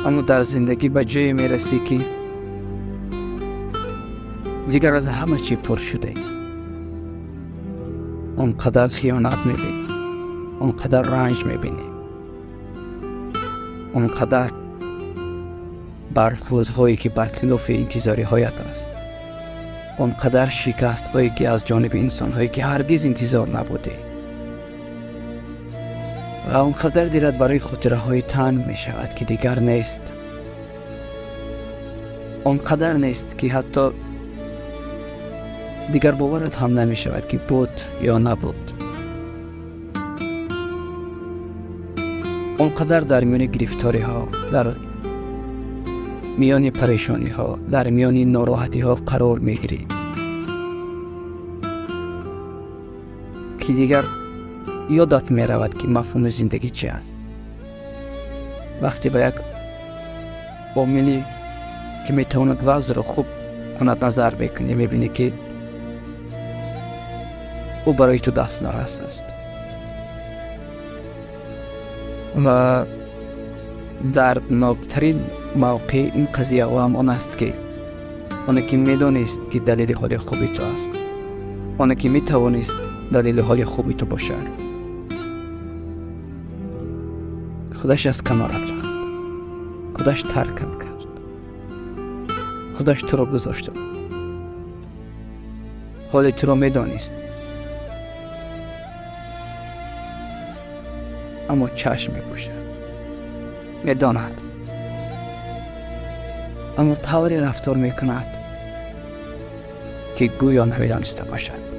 اما در زندگی به جایی میرسی که دیگر از همه چی پر شده. اونقدر خیانت میبینی، اونقدر رنج میبینی، اونقدر برخوردهایی که برخلاف انتظاری هایت است، اونقدر شکست هایی که از جانب انسان هایی که هرگز انتظار نبوده و اونقدر دلت برای خاطره های تنگ می شود که دیگر نیست. اونقدر نیست که حتی دیگر باورت هم نمی شود که بود یا نبود. اونقدر در میان گرفتاری ها، در میان پریشانی ها، در میان ناراحتی ها قرار می گیری که دیگر یادت می رود که مفهوم زندگی چی است. وقتی به یک عاملی که می تواند وضع را خوب کند نظر بکنی، می بینی که او برای تو دست نرس است و دردناکترین موقع این قضیه و هم آن است که آن که می دانست که دلیل حال خوبی تو است، آن که می توانست دلیل حال خوبی تو باشد، خودش از کنارت رفت، خودش ترکت کرد، خودش تو را گذاشت. حال تو را می دانست اما چشم می پوشد، می داند اما طوری رفتار می کند که گویا نمی دانسته باشد.